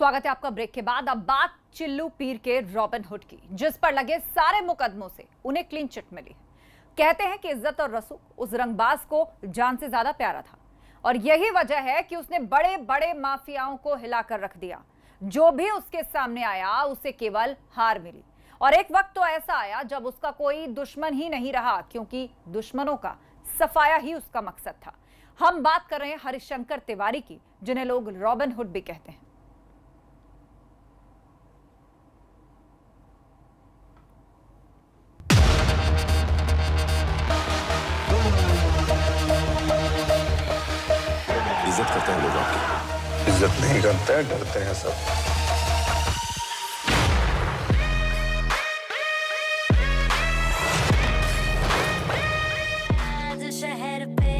स्वागत है आपका ब्रेक के बाद। अब बात चिल्लू पीर के रॉबिन हुड की, जिस पर लगे सारे मुकदमों से उन्हें क्लीन चिट मिली। कहते हैं कि इज्जत और रसूख उस रंगबाज को जान से ज्यादा प्यारा था और यही वजह है कि उसने बड़े बड़े माफियाओं को हिलाकर रख दिया। जो भी उसके सामने आया उसे केवल हार मिली और एक वक्त तो ऐसा आया जब उसका कोई दुश्मन ही नहीं रहा, क्योंकि दुश्मनों का सफाया ही उसका मकसद था। हम बात कर रहे हैं हरिशंकर तिवारी की, जिन्हें लोग रॉबिन हुड भी कहते हैं। इज्जत करते हैं लोग आपकी। इज्जत नहीं करते हैं, डरते हैं सब। शहर पे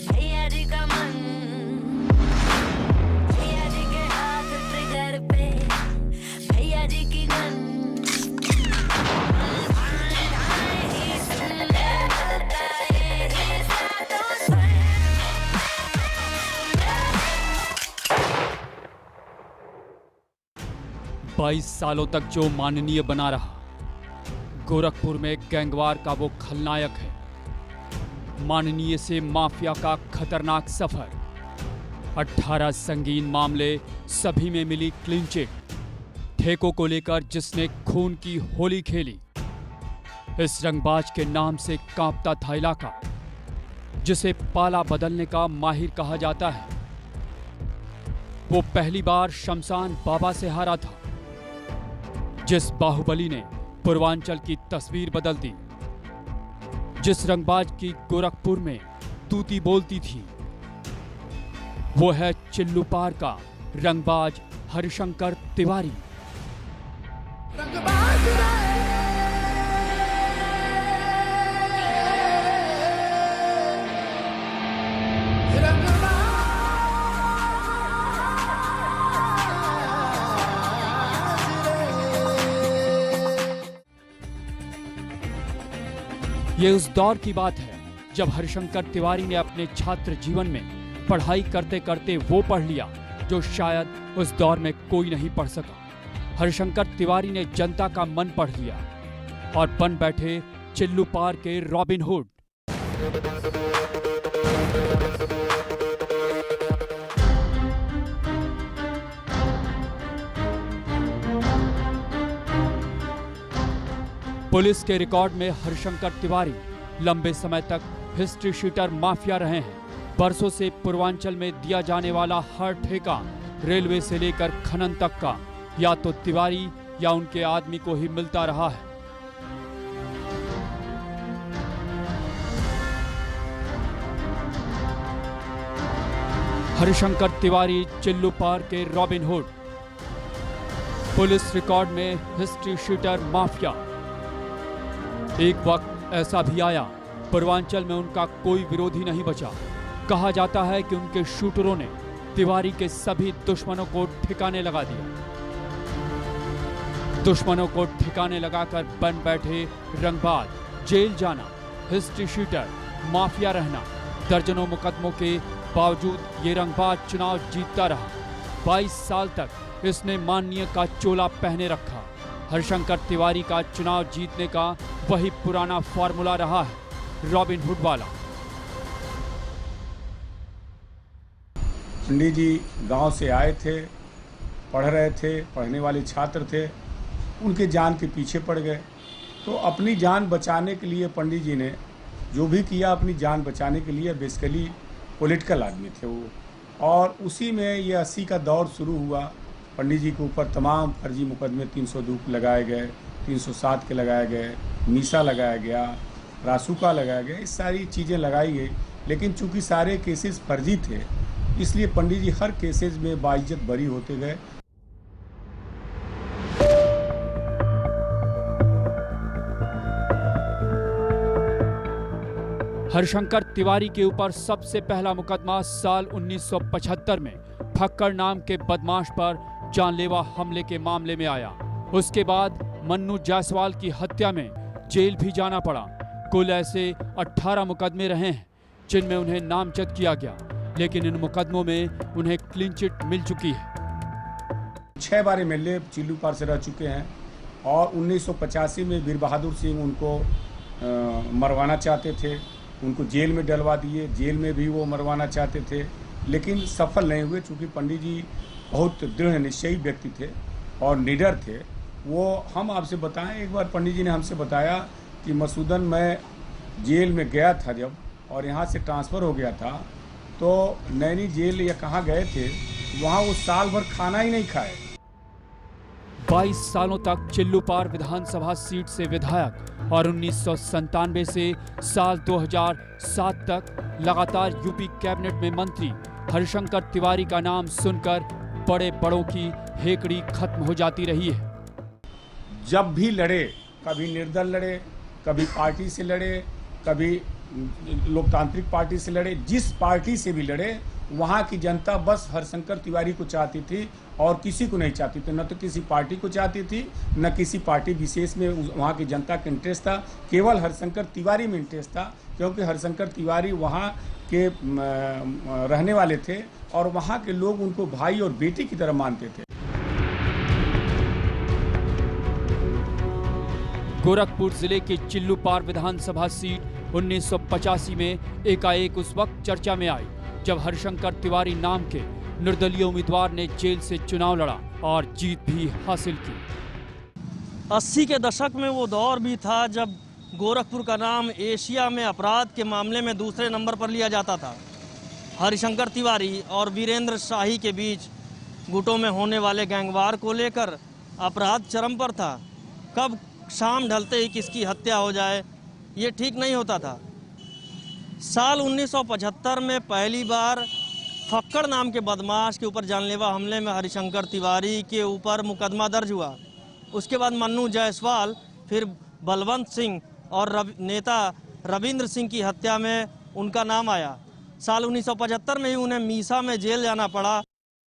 भैया जी का मन, भैया जी के हाथ ट्रिगर पे भैया जी की गन। बाईस सालों तक जो माननीय बना रहा, गोरखपुर में गैंगवार का वो खलनायक है। माननीय से माफिया का खतरनाक सफर, 18 संगीन मामले, सभी में मिली क्लीन चिट। ठेकों को लेकर जिसने खून की होली खेली, इस रंगबाज के नाम से कांपता था इलाका, जिसे पाला बदलने का माहिर कहा जाता है। वो पहली बार शमशान बाबा से हारा था, जिस बाहुबली ने पूर्वांचल की तस्वीर बदल दी, जिस रंगबाज की गोरखपुर में तूती बोलती थी। वो है चिल्लू पार का रंगबाज हरिशंकर तिवारी। ये उस दौर की बात है जब हरिशंकर तिवारी ने अपने छात्र जीवन में पढ़ाई करते करते वो पढ़ लिया जो शायद उस दौर में कोई नहीं पढ़ सका। हरिशंकर तिवारी ने जनता का मन पढ़ लिया और बन बैठे चिल्लू पार के रॉबिन हुड। पुलिस के रिकॉर्ड में हरिशंकर तिवारी लंबे समय तक हिस्ट्री शीटर माफिया रहे हैं। बरसों से पूर्वांचल में दिया जाने वाला हर ठेका, रेलवे से लेकर खनन तक का, या तो तिवारी या उनके आदमी को ही मिलता रहा है। हरिशंकर तिवारी चिल्लू पार के रॉबिन हुड, पुलिस रिकॉर्ड में हिस्ट्री शीटर माफिया। एक वक्त ऐसा भी आया, पूर्वांचल में उनका कोई विरोधी नहीं बचा। कहा जाता है कि उनके शूटरों ने तिवारी के सभी दुश्मनों को ठिकाने लगा दिया। दुश्मनों को ठिकाने लगाकर बन बैठे रंगबाज, जेल जाना, हिस्ट्री शीटर, माफिया रहना। दर्जनों मुकदमों के बावजूद ये रंगबाज चुनाव जीतता रहा। 22 साल तक इसने माननीय का चोला पहने रखा। हरिशंकर तिवारी का चुनाव जीतने का वही पुराना फॉर्मूला रहा है, रॉबिन हुड वाला। पंडित जी गांव से आए थे, पढ़ रहे थे, पढ़ने वाले छात्र थे, उनके जान के पीछे पड़ गए। तो अपनी जान बचाने के लिए पंडित जी ने जो भी किया, अपनी जान बचाने के लिए, बेसिकली पॉलिटिकल आदमी थे वो। और उसी में ये 80 का दौर शुरू हुआ। पंडित जी के ऊपर तमाम फर्जी मुकदमे 302 लगाए गए, 307 के लगाए गए, मीसा लगाया गया, रासुका लगाया गया, इस सारी चीज़ें लगाई गई। लेकिन चूंकि सारे केसेस फर्जी थे, इसलिए पंडित जी हर केसेस में बाइज्जत बरी होते गए। हरिशंकर तिवारी के ऊपर सबसे पहला मुकदमा साल 1975 में फक्कड़ नाम के बदमाश पर जानलेवा हमले के मामले में आया। उसके बाद मन्नू जायसवाल की हत्या में जेल भी जाना पड़ा। कुल ऐसे 18 मुकदमे रहे हैं जिनमें उन्हें नामजद किया गया, लेकिन इन मुकदमों में उन्हें क्लीन चिट मिल चुकी है। 6 बार एमएलए चिल्लू पार से रह चुके हैं और 1985 में वीर बहादुर सिंह उनको मरवाना चाहते थे, उनको जेल में डलवा दिए, जेल में भी वो मरवाना चाहते थे लेकिन सफल नहीं हुए। चूँकि पंडित जी बहुत दृढ़ निश्चयी व्यक्ति थे और निडर थे। वो हम आपसे बताएं, एक बार पंडित जी ने हमसे बताया कि मसूदन मैं जेल में गया था जब और यहाँ से ट्रांसफ़र हो गया था तो नैनी जेल या कहाँ गए थे, वहाँ वो साल भर खाना ही नहीं खाए। 22 सालों तक चिल्लूपार विधानसभा सीट से विधायक और 1997 से साल 2007 तक लगातार यूपी कैबिनेट में मंत्री हरिशंकर तिवारी का नाम सुनकर बड़े बड़ों की हेकड़ी खत्म हो जाती रही है। जब भी लड़े, कभी निर्दल लड़े, कभी पार्टी से लड़े, कभी लोकतांत्रिक पार्टी से लड़े, जिस पार्टी से भी लड़े वहाँ की जनता बस हरिशंकर तिवारी को चाहती थी और किसी को नहीं चाहती थी। न तो किसी पार्टी को चाहती थी, न किसी पार्टी विशेष में वहाँ की जनता का इंटरेस्ट था। केवल हरिशंकर तिवारी में इंटरेस्ट था क्योंकि हरिशंकर तिवारी वहाँ के रहने वाले थे और वहाँ के लोग उनको भाई और बेटी की तरह मानते थे। गोरखपुर जिले के चिल्लूपार विधानसभा सीट 1985 में एकाएक उस वक्त चर्चा में आई जब हरिशंकर तिवारी नाम के निर्दलीय उम्मीदवार ने जेल से चुनाव लड़ा और जीत भी हासिल की। 80 के दशक में वो दौर भी था जब गोरखपुर का नाम एशिया में अपराध के मामले में दूसरे नंबर पर लिया जाता था। हरिशंकर तिवारी और वीरेंद्र शाही के बीच गुटों में होने वाले गैंगवार को लेकर अपराध चरम पर था। कब शाम ढलते ही किसकी हत्या हो जाए ये ठीक नहीं होता था। साल 1975 में पहली बार फक्कड़ नाम के बदमाश के ऊपर जानलेवा हमले में हरिशंकर तिवारी के ऊपर मुकदमा दर्ज हुआ। उसके बाद मन्नू जायसवाल, फिर बलवंत सिंह और नेता रविंद्र सिंह की हत्या में उनका नाम आया। साल 1975 में ही उन्हें मीसा में जेल जाना पड़ा।